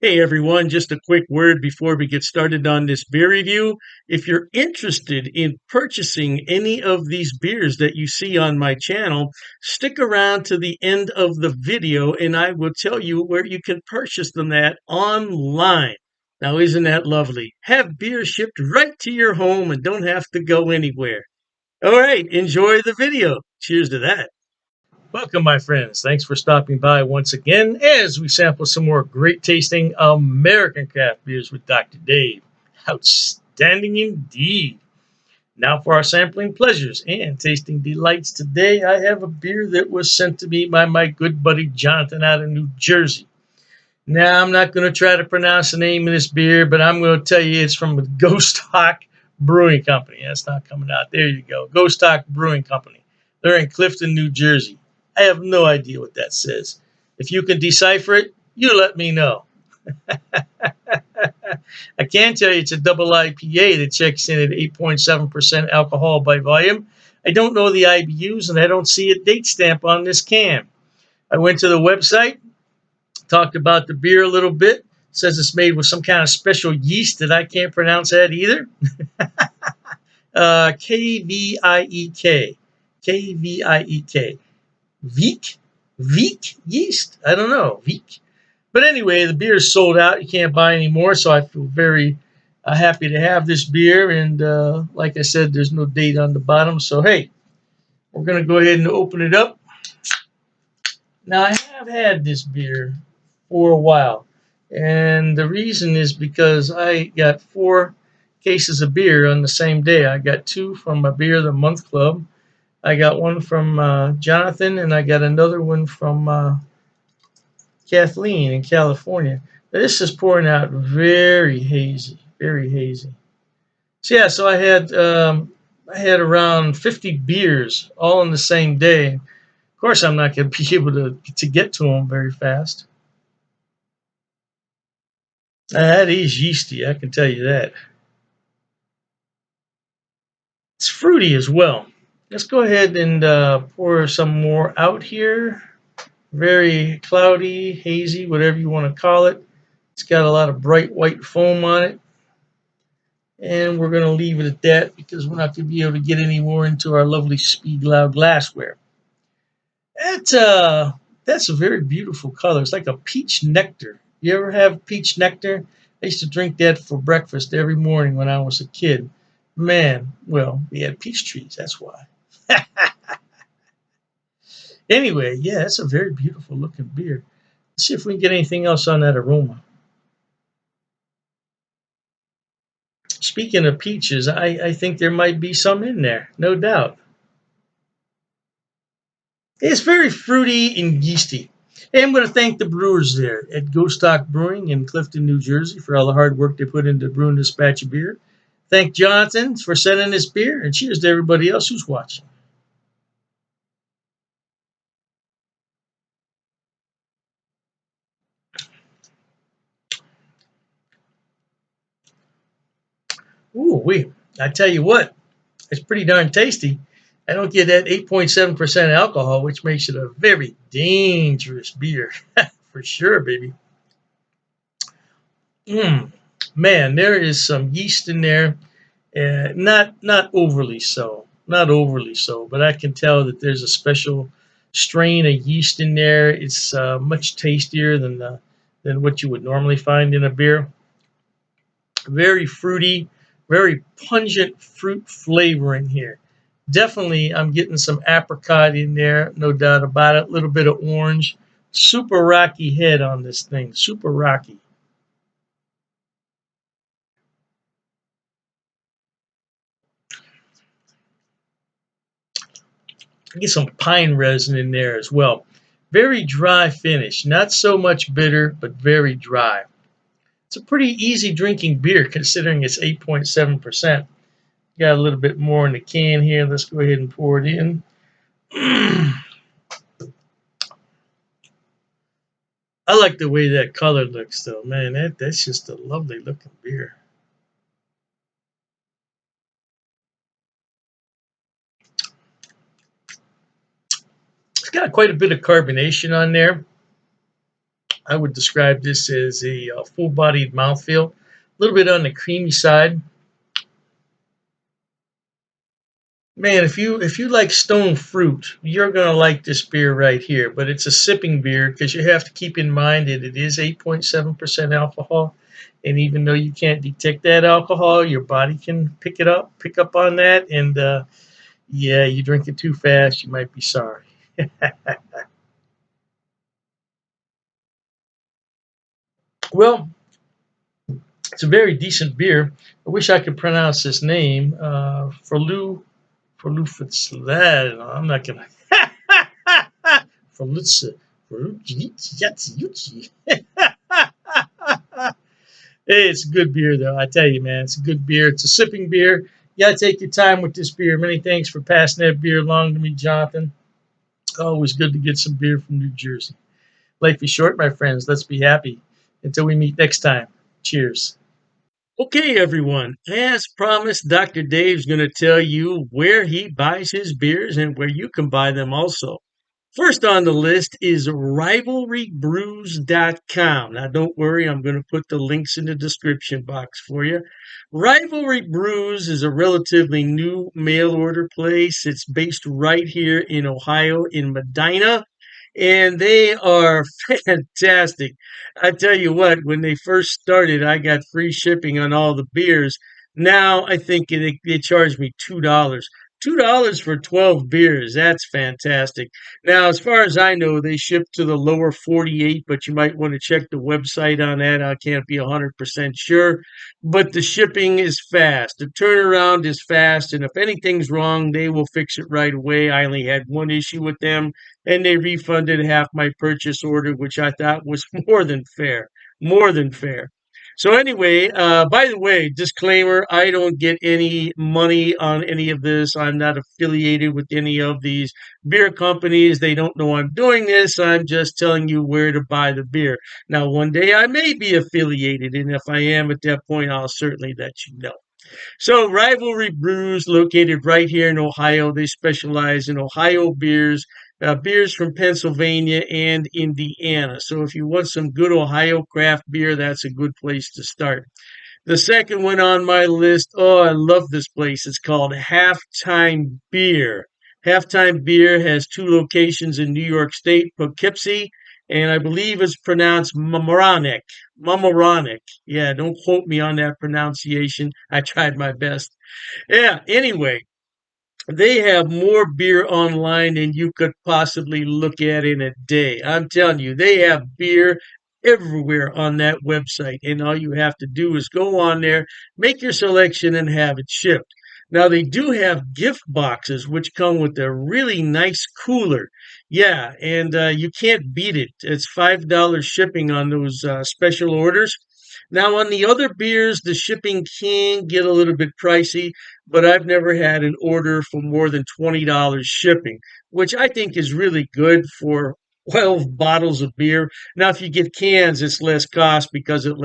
Hey everyone, just a quick word before we get started on this beer review. If you're interested in purchasing any of these beers that you see on my channel, stick around to the end of the video and I will tell you where you can purchase them at online. Now, isn't that lovely? Have beer shipped right to your home and don't have to go anywhere. All right, enjoy the video. Cheers to that. Welcome, my friends. Thanks for stopping by once again as we sample some more great tasting American craft beers with Dr. Dave. Outstanding indeed. Now for our sampling pleasures and tasting delights. Today I have a beer that was sent to me by my good buddy Jonathan out of New Jersey. Now I'm not going to try to pronounce the name of this beer, but I'm going to tell you it's from the Ghost Hawk Brewing Company. That's not coming out. There you go. Ghost Hawk Brewing Company. They're in Clifton, New Jersey. I have no idea what that says. If you can decipher it, you let me know. I can tell you it's a double IPA that checks in at 8.7% alcohol by volume. I don't know the IBUs and I don't see a date stamp on this can. I went to the website, talked about the beer a little bit. It says it's made with some kind of special yeast that I can't pronounce that either. KVIEK. KVIEK. Veek? Veek yeast? I don't know. Veek. But anyway, the beer is sold out. You can't buy any more, so I feel very happy to have this beer. And like I said, there's no date on the bottom. So, hey, we're going to go ahead and open it up. Now, I have had this beer for a while. And the reason is because I got 4 cases of beer on the same day. I got 2 from my Beer of the Month Club. I got one from Jonathan, and I got another one from Kathleen in California. This is pouring out very hazy, very hazy. So yeah, so I had around 50 beers all in the same day. Of course, I'm not going to be able to get to them very fast. That is yeasty, I can tell you that. It's fruity as well. Let's go ahead and pour some more out here. Very cloudy, hazy, whatever you want to call it. It's got a lot of bright white foam on it. And we're going to leave it at that because we're not going to be able to get any more into our lovely Speed Loud glassware. That's a very beautiful color. It's like a peach nectar. You ever have peach nectar? I used to drink that for breakfast every morning when I was a kid. Man, well, we had peach trees, that's why. Anyway, yeah, it's a very beautiful looking beer. Let's see if we can get anything else on that aroma. Speaking of peaches, I think there might be some in there, no doubt. It's very fruity and yeasty. And I'm going to thank the brewers there at Ghost Hawk Brewing in Clifton, New Jersey for all the hard work they put into brewing this batch of beer. Thank Jonathan for sending this beer, and cheers to everybody else who's watching. Ooh, I tell you what, it's pretty darn tasty. I don't get that 8.7% alcohol, which makes it a very dangerous beer. For sure, baby. Man, there is some yeast in there. Not overly so, not overly so, but I can tell that there's a special strain of yeast in there. It's much tastier than what you would normally find in a beer. Very fruity, very pungent fruit flavor in here. Definitely, I'm getting some apricot in there, no doubt about it. A little bit of orange. Super rocky head on this thing, super rocky. Get some pine resin in there as well. Very dry finish. Not so much bitter, but very dry. It's a pretty easy drinking beer considering it's 8.7%. Got a little bit more in the can here. Let's go ahead and pour it in. I like the way that color looks though. Man, that's just a lovely looking beer. It's got quite a bit of carbonation on there. I would describe this as a full-bodied mouthfeel, a little bit on the creamy side. Man, if you like stone fruit, you're gonna like this beer right here. But it's a sipping beer because you have to keep in mind that it is 8.7% alcohol, and even though you can't detect that alcohol, your body can pick up on that, and yeah, you drink it too fast, you might be sorry. Well, it's a very decent beer. I wish I could pronounce this name. Friluftsliv. I'm not gonna. Frilutz. Hey, it's a good beer though. I tell you, man, it's a good beer. It's a sipping beer. You gotta take your time with this beer. Many thanks for passing that beer along to me, Jonathan. Always good to get some beer from New Jersey. Life is short, my friends. Let's be happy. Until we meet next time. Cheers. Okay, everyone. As promised, Dr. Dave's going to tell you where he buys his beers and where you can buy them also. First on the list is rivalrybrews.com. Now, don't worry, I'm going to put the links in the description box for you. Rivalry Brews is a relatively new mail order place. It's based right here in Ohio, in Medina, and they are fantastic. I tell you what, when they first started, I got free shipping on all the beers. Now I think they charge me $2. $2 for 12 beers. That's fantastic. Now, as far as I know, they ship to the lower 48, but you might want to check the website on that. I can't be 100% sure, but the shipping is fast. The turnaround is fast, and if anything's wrong, they will fix it right away. I only had one issue with them, and they refunded half my purchase order, which I thought was more than fair. More than fair. So anyway, by the way, disclaimer: I don't get any money on any of this. I'm not affiliated with any of these beer companies. They don't know I'm doing this. I'm just telling you where to buy the beer. Now, one day I may be affiliated, and if I am at that point, I'll certainly let you know. So, Rivalry Brews, located right here in Ohio, they specialize in Ohio beers, beers from Pennsylvania and Indiana. So, if you want some good Ohio craft beer, that's a good place to start. The second one on my list, oh, I love this place. It's called Halftime Beer. Halftime Beer has two locations in New York State, Poughkeepsie, and I believe it's pronounced Mamaroneck. Mamaroneck. Yeah, don't quote me on that pronunciation. I tried my best. Yeah, anyway, they have more beer online than you could possibly look at in a day. I'm telling you, they have beer everywhere on that website. And all you have to do is go on there, make your selection, and have it shipped. Now, they do have gift boxes, which come with a really nice cooler. Yeah, and you can't beat it. It's $5 shipping on those special orders. Now, on the other beers, the shipping can get a little bit pricey, but I've never had an order for more than $20 shipping, which I think is really good for 12 bottles of beer. Now, if you get cans, it's less cost because it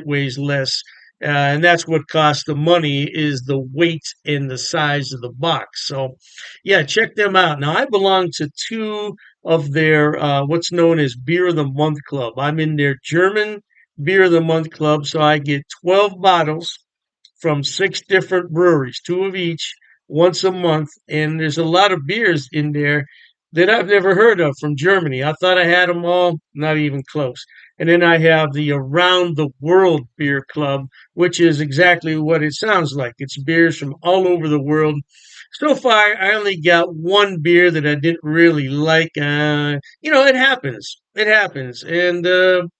weighs less. And that's what costs the money is the weight and the size of the box. So, yeah, check them out. Now, I belong to two of their what's known as Beer of the Month Club. I'm in their German Beer of the Month Club, so I get 12 bottles from six different breweries, two of each, once a month. And there's a lot of beers in there that I've never heard of from Germany. I thought I had them all, not even close. And then I have the Around the World Beer Club, which is exactly what it sounds like. It's beers from all over the world. So far, I only got one beer that I didn't really like. It happens. It happens. And,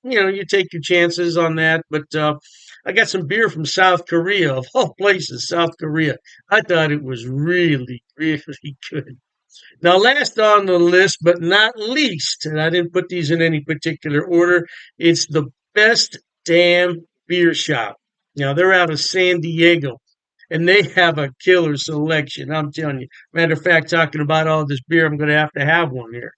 you take your chances on that. But I got some beer from South Korea, of all places, South Korea. I thought it was really, really good. Now, last on the list, but not least, and I didn't put these in any particular order, it's the Best Damn Beer Shop. Now, they're out of San Diego, and they have a killer selection. I'm telling you. Matter of fact, talking about all this beer, I'm going to have one here.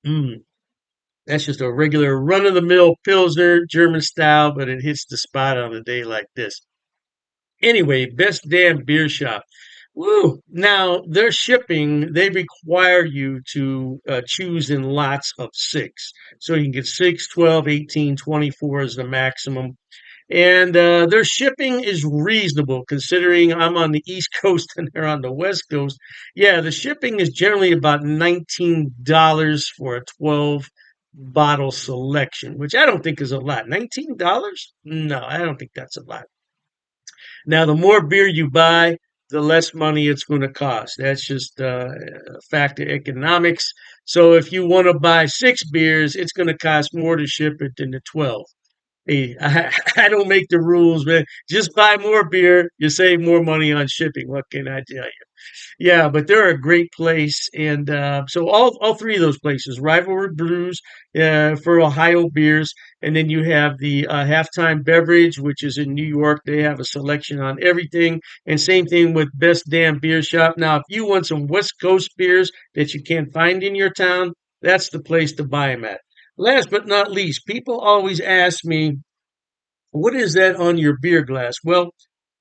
Mm, that's just a regular run of the mill Pilsner, German style, but it hits the spot on a day like this. Anyway, Best Damn Beer Shop. Woo! Now, their shipping, they require you to choose in lots of six. So you can get 6, 12, 18, 24 is the maximum. And their shipping is reasonable considering I'm on the East Coast and they're on the West Coast. Yeah, the shipping is generally about $19 for a 12 bottle selection, which I don't think is a lot. $19? No, I don't think that's a lot. Now, the more beer you buy, the less money it's going to cost. That's just a fact of economics. So if you want to buy six beers, it's going to cost more to ship it than the 12. Hey, I don't make the rules, man. Just buy more beer. You save more money on shipping. What can I tell you? Yeah, but they're a great place, and so all three of those places, Rivalry Brews for Ohio beers, and then you have the Halftime Beverage, which is in New York. They have a selection on everything, and same thing with Best Damn Beer Shop. Now, if you want some West Coast beers that you can't find in your town, that's the place to buy them at. Last but not least, people always ask me, what is that on your beer glass? Well,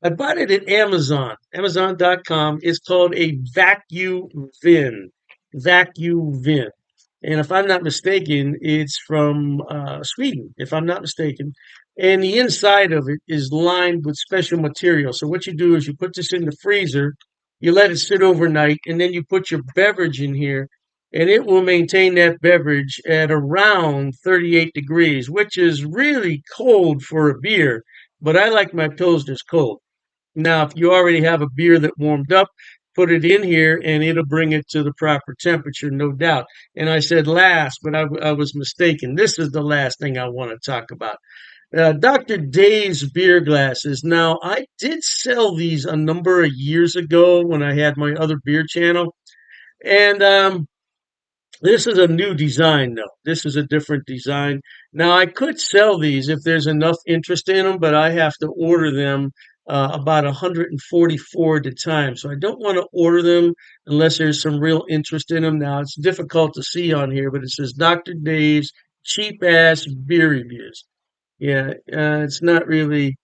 I bought it at Amazon, Amazon.com. It's called a vacuum vin. Vacuum vin. And if I'm not mistaken, it's from Sweden, if I'm not mistaken. And the inside of it is lined with special material. So what you do is you put this in the freezer, you let it sit overnight, and then you put your beverage in here, and it will maintain that beverage at around 38 degrees, which is really cold for a beer. But I like my Pilsners cold. Now, if you already have a beer that warmed up, put it in here and it'll bring it to the proper temperature, no doubt. And I said last, but I was mistaken. This is the last thing I want to talk about. Dr. Dave's beer glasses. Now, I did sell these a number of years ago when I had my other beer channel. And this is a new design, though. This is a different design. Now, I could sell these if there's enough interest in them, but I have to order them about 144 at a time. So I don't want to order them unless there's some real interest in them. Now, it's difficult to see on here, but it says Dr. Dave's cheap ass beer reviews. Yeah, it's not really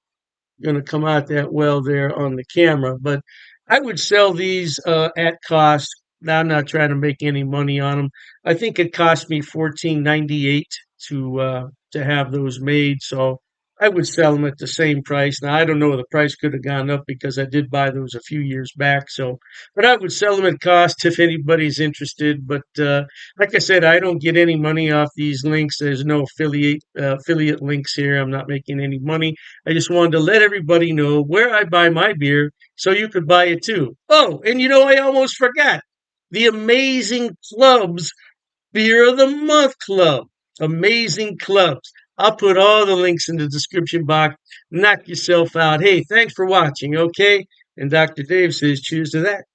going to come out that well there on the camera. But I would sell these at cost. Now, I'm not trying to make any money on them. I think it cost me 14.98 to have those made. So I would sell them at the same price. Now I don't know, the price could have gone up because I did buy those a few years back. So, but I would sell them at cost if anybody's interested. But like I said, I don't get any money off these links. There's no affiliate links here. I'm not making any money. I just wanted to let everybody know where I buy my beer so you could buy it too. Oh, and you know, I almost forgot the Amazing Clubs Beer of the Month Club. Amazing clubs. I'll put all the links in the description box. Knock yourself out. Hey, thanks for watching, okay? And Dr. Dave says cheers to that.